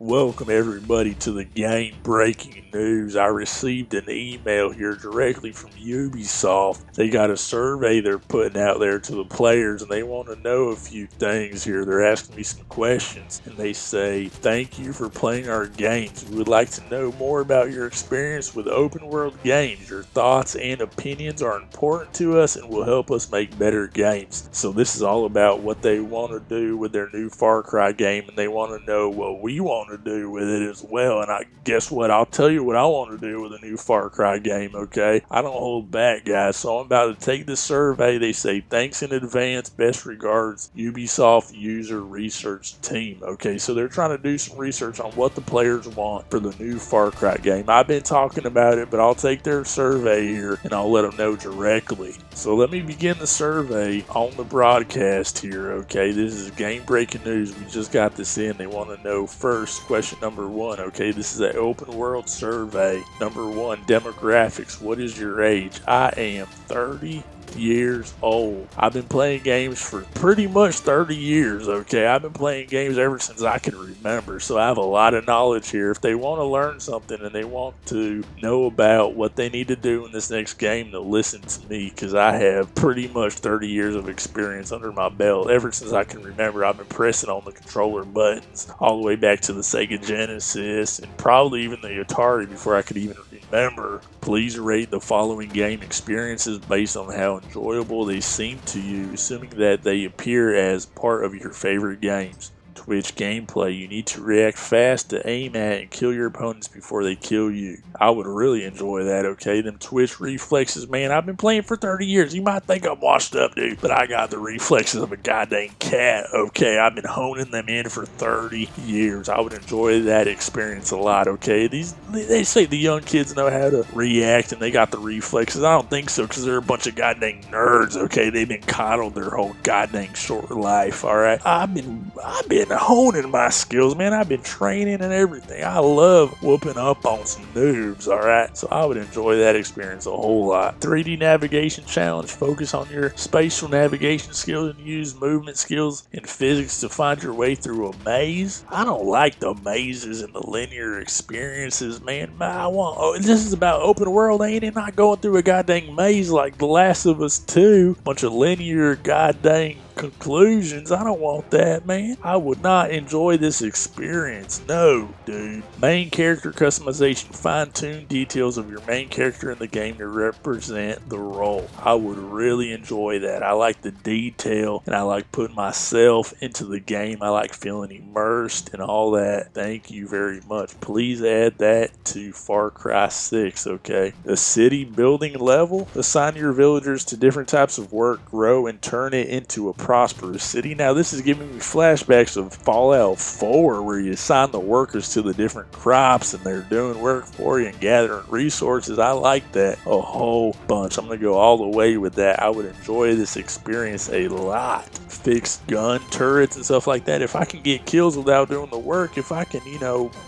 Welcome everybody to the game breaking news. I received an email here directly from Ubisoft. They got a survey they're putting out there to the players and they want to know a few things here. They're asking me some questions and they say, "Thank you for playing our games. We would like to know more about your experience with open world games. Your thoughts and opinions are important to us and will help us make better games." So this is all about what they want to do with their new Far Cry game, and they want to know what we want to do with it as well. And I guess what, I'll tell you what I want to do with a new Far Cry game, okay? I don't hold back, guys. So I'm about to take the survey. They say, "Thanks in advance, best regards, Ubisoft user research team." Okay, so they're trying to do some research on what the players want for the new Far Cry game. I've been talking about it, but I'll take their survey here and I'll let them know directly. So let me begin the survey on the broadcast here, okay? This is game breaking news. We just got this in. They want to know first, question number one, okay? This is an open world survey. Number one, demographics. What is your age? I am 30 years old. I've been playing games for pretty much 30 years, okay? I've been playing games ever since I can remember, so I have a lot of knowledge here. If they want to learn something and they want to know about what they need to do in this next game, they'll listen to me, because I have pretty much 30 years of experience under my belt. Ever since I can remember, I've been pressing on the controller buttons all the way back to the Sega Genesis and probably even the Atari before I could even remember. Please rate the following game experiences based on how enjoyable they seem to you, assuming that they appear as part of your favorite games. Twitch gameplay. You need to react fast to aim at and kill your opponents before they kill you. I would really enjoy that, okay? Them Twitch reflexes, man. I've been playing for 30 years. You might think I'm washed up, dude, but I got the reflexes of a goddamn cat, okay? I've been honing them in for 30 years. I would enjoy that experience a lot, okay? They say the young kids know how to react and they got the reflexes. I don't think so, because they're a bunch of goddamn nerds, okay? They've been coddled their whole goddamn short life, all right? I've been honing my skills, man. I've been training and everything. I love whooping up on some noobs, alright? So I would enjoy that experience a whole lot. 3D navigation challenge. Focus on your spatial navigation skills and use movement skills and physics to find your way through a maze. I don't like the mazes and the linear experiences, man. This is about open world, ain't it? Not going through a goddamn maze like The Last of Us 2. Bunch of linear goddamn conclusions. I don't want that, man. I would not enjoy this experience. No, dude. Main character customization. Fine-tune details of your main character in the game to represent the role. I would really enjoy that. I like the detail and I like putting myself into the game. I like feeling immersed and all that. Thank you very much. Please add that to Far Cry 6, okay? The city building level. Assign your villagers to different types of work, grow, and turn it into a prosperous city. Now this is giving me flashbacks of Fallout 4, where you assign the workers to the different crops and they're doing work for you and gathering resources. I like that a whole bunch. I'm gonna go all the way with that. I would enjoy this experience a lot. Fixed gun turrets and stuff like that. If I can get kills without doing the work, if I can,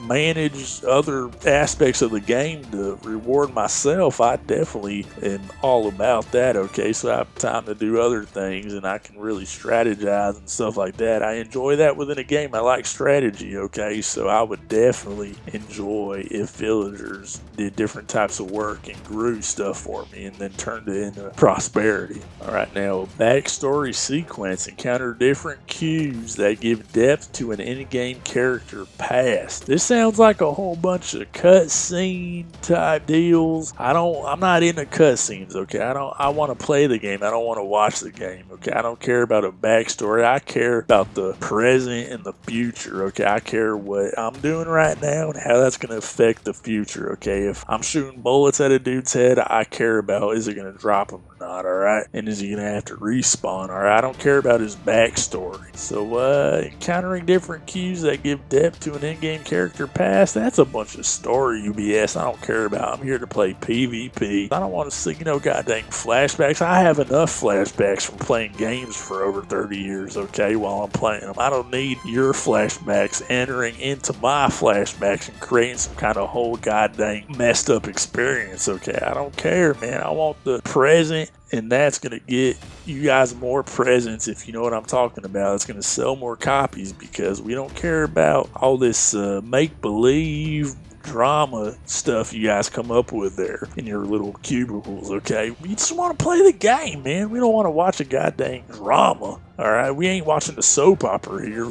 manage other aspects of the game to reward myself, I definitely am all about that, okay? So I have time to do other things and I can really strategize and stuff like that. I enjoy that within a game. I like strategy, okay? So I would definitely enjoy if villagers did different types of work and grew stuff for me and then turned it into prosperity. Alright, now a backstory sequence. Encounter different cues that give depth to an in-game character past. This sounds like a whole bunch of cutscene type deals. I'm not into cutscenes, okay? I want to play the game. I don't want to watch the game, okay? I don't care about a backstory. I care about the present and the future, okay? I care what I'm doing right now and how that's going to affect the future, okay? If I'm shooting bullets at a dude's head, I care about, is it going to drop him or not, alright? And is he going to have to respawn, alright? I don't care about his backstory. So, encountering different cues that give depth to an in-game character past, that's a bunch of story UBS I don't care about. I'm here to play PvP. I don't want to see, goddamn flashbacks. I have enough flashbacks from playing games for for over 30 years, okay, while I'm playing them. I don't need your flashbacks entering into my flashbacks and creating some kind of whole goddamn messed up experience, okay? I don't care, man. I want the present, and that's going to get you guys more presents, if you know what I'm talking about. It's going to sell more copies because we don't care about all this make-believe drama stuff you guys come up with there in your little cubicles, okay? We just want to play the game, man. We don't want to watch a goddamn drama. All right, we ain't watching the soap opera here.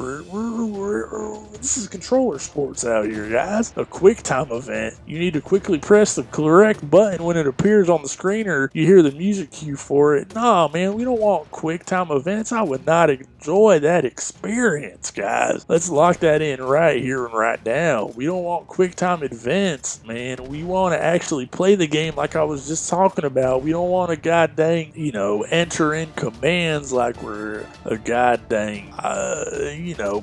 This is controller sports out here, guys. A quick time event. You need to quickly press the correct button when it appears on the screen, or you hear the music cue for it. Nah, man, we don't want quick time events. I would not enjoy that experience, guys. Let's lock that in right here and right now. We don't want quick time events, man. We want to actually play the game like I was just talking about. We don't want to goddamn, enter in commands like we're a goddamn,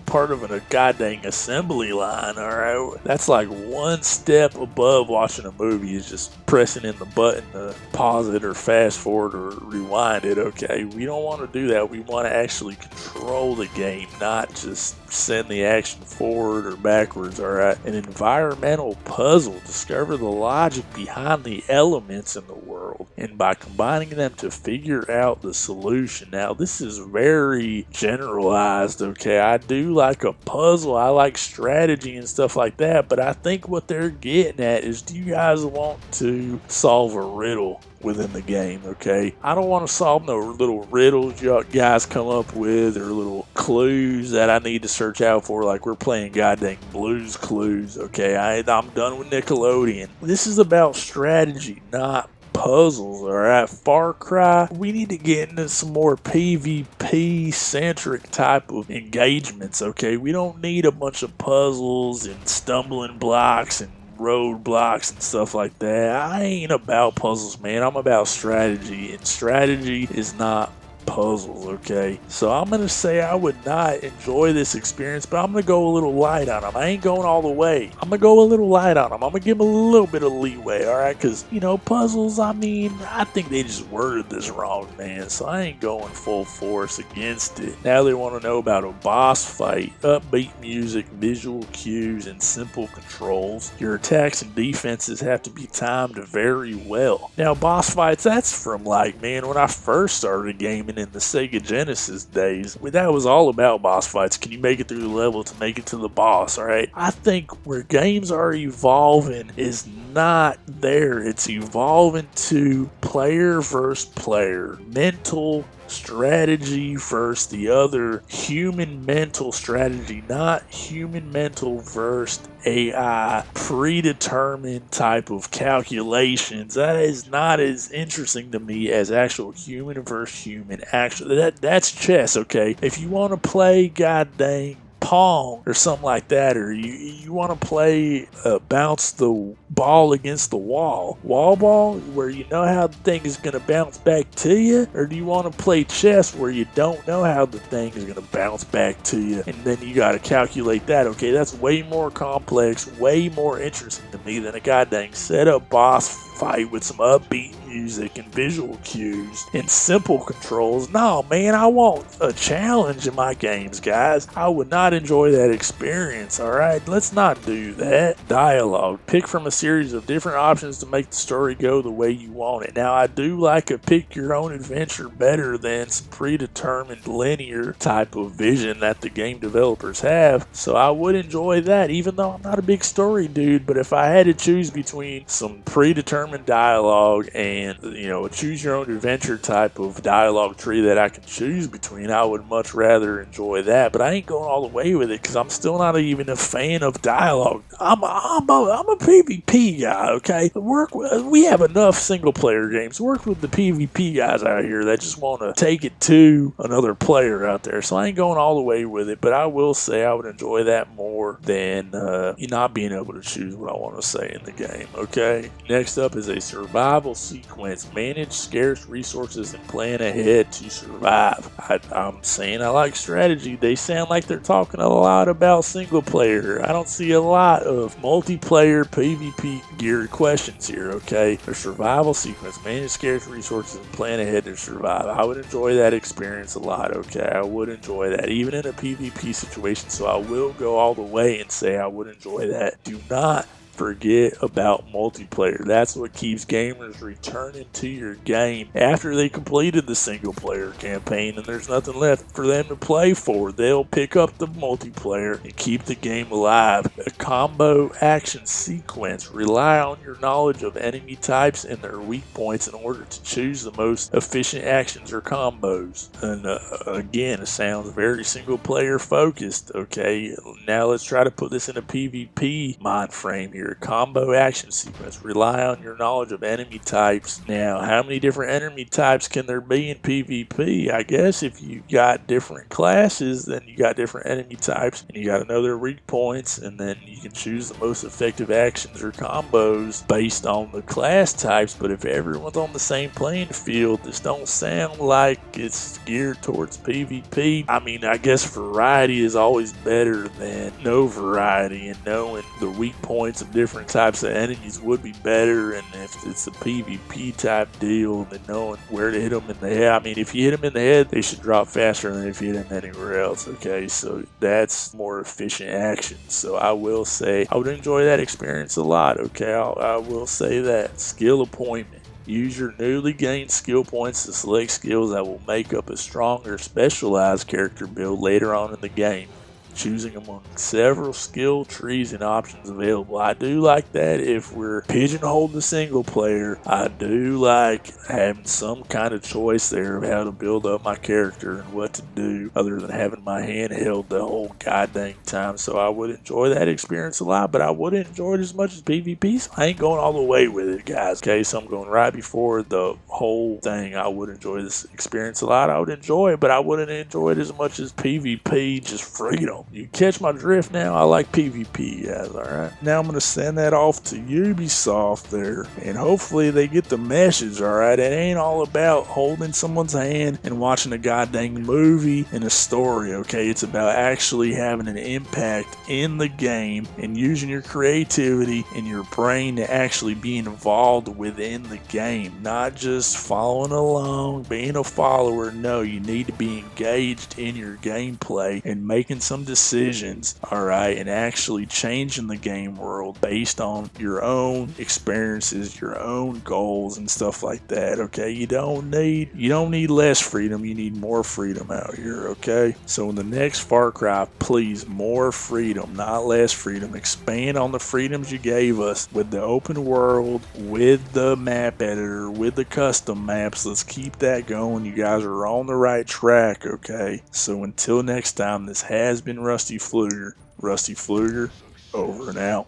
part of a goddamn assembly line, alright? That's like one step above watching a movie, is just pressing in the button to pause it or fast forward or rewind it, okay? We don't want to do that. We want to actually control the game, not just send the action forward or backwards, alright? An environmental puzzle. Discover the logic behind the elements in the world, and by combining them to figure out the solution. Now, this is very generalized, okay? I do like a puzzle. I like strategy and stuff like that, but I think what they're getting at is, do you guys want to solve a riddle within the game, okay? I don't want to solve no little riddles you guys come up with, or little clues that I need to search out for, like we're playing goddamn Blues Clues, okay? I'm done with Nickelodeon. This is about strategy, not puzzles, alright? Far Cry, we need to get into some more PvP centric type of engagements, okay? We don't need a bunch of puzzles and stumbling blocks and roadblocks and stuff like that. I ain't about puzzles, man. I'm about strategy, and strategy is not puzzles, okay? So I'm gonna say I would not enjoy this experience, but I'm gonna go a little light on them. I ain't going all the way. I'm gonna go a little light on them. I'm gonna give them a little bit of leeway, alright? Because, puzzles, I think they just worded this wrong, man. So I ain't going full force against it. Now they want to know about a boss fight. Upbeat music, visual cues, and simple controls. Your attacks and defenses have to be timed very well. Now, boss fights, that's from when I first started gaming in the Sega Genesis days, that was all about boss fights. Can you make it through the level to make it to the boss, alright? I think where games are evolving is not there. It's evolving to player versus player. Mental strategy versus the other human mental strategy, not human mental versus AI predetermined type of calculations. That is not as interesting to me as actual human versus human. Actually, that's chess, okay? If you want to play goddamn Pong or something like that, or you want to play bounce the ball against the wall ball, where you know how the thing is going to bounce back to you, or do you want to play chess where you don't know how the thing is going to bounce back to you, and then you got to calculate that? Okay, that's way more complex, way more interesting to me than a goddamn setup boss fight with some upbeat music and visual cues and simple controls. No, man, I want a challenge in my games, guys. I would not enjoy that experience, alright? Let's not do that. Dialogue. Pick from a series of different options to make the story go the way you want it. Now, I do like a pick your own adventure better than some predetermined linear type of vision that the game developers have, so I would enjoy that, even though I'm not a big story dude. But if I had to choose between some predetermined dialogue and a choose your own adventure type of dialogue tree that I can choose between, I would much rather enjoy that. But I ain't going all the way with it because I'm still not even a fan of dialogue. I'm a PvP guy, okay? We have enough single player games. Work with the PvP guys out here that just want to take it to another player out there. So I ain't going all the way with it, but I will say I would enjoy that more than not being able to choose what I want to say in the game, okay? Next up is a survival sequence sequence, manage scarce resources, and plan ahead to survive. I'm saying I like strategy. They sound like they're talking a lot about single player. I don't see a lot of multiplayer PvP geared questions here, okay? Their survival sequence, manage scarce resources, and plan ahead to survive. I would enjoy that experience a lot, okay? I would enjoy that, even in a PvP situation, so I will go all the way and say I would enjoy that. Do not forget about multiplayer. That's what keeps gamers returning to your game after they completed the single player campaign and there's nothing left for them to play for. They'll pick up the multiplayer and keep the game alive. A combo action sequence. Rely on your knowledge of enemy types and their weak points in order to choose the most efficient actions or combos. And again, it sounds very single player focused. Okay, now let's try to put this in a PvP mind frame here. Combo action sequence. Rely on your knowledge of enemy types. Now, how many different enemy types can there be in PvP? I guess if you got different classes, then you got different enemy types, and you got to know their weak points, and then you can choose the most effective actions or combos based on the class types. But if everyone's on the same playing field, this don't sound like it's geared towards PvP. I mean, I guess variety is always better than no variety, and knowing the weak points of different types of enemies would be better. And if it's a PvP type deal, then knowing where to hit them in the head. I mean, if you hit them in the head, they should drop faster than if you hit them anywhere else. Okay, so that's more efficient action. So I will say I would enjoy that experience a lot. Okay, I will say that. Skill appointment. Use your newly gained skill points to select skills that will make up a stronger specialized character build later on in the game, choosing among several skill trees and options available. I do like that if we're pigeonholed the single player. I do like having some kind of choice there of how to build up my character and what to do other than having my hand held the whole goddamn time. So I would enjoy that experience a lot, but I wouldn't enjoy it as much as PvP, so I ain't going all the way with it, guys. Okay, so I'm going right before the whole thing. I would enjoy this experience a lot. I would enjoy it, but I wouldn't enjoy it as much as PvP, just freedom. You catch my drift now? I like PvP, guys, alright? Now I'm going to send that off to Ubisoft there, and hopefully they get the message, alright? It ain't all about holding someone's hand and watching a goddamn movie and a story, okay? It's about actually having an impact in the game and using your creativity and your brain to actually be involved within the game, not just following along, being a follower. No, you need to be engaged in your gameplay and making some decisions, alright, and actually changing the game world based on your own experiences, your own goals and stuff like that, okay? You don't need less freedom, you need more freedom out here, okay? So in the next Far Cry, please, more freedom, not less freedom. Expand on the freedoms you gave us with the open world, with the map editor, with the custom maps. Let's keep that going. You guys are on the right track, okay? So until next time, this has been Rusty Fluger. Rusty Fluger, over and out.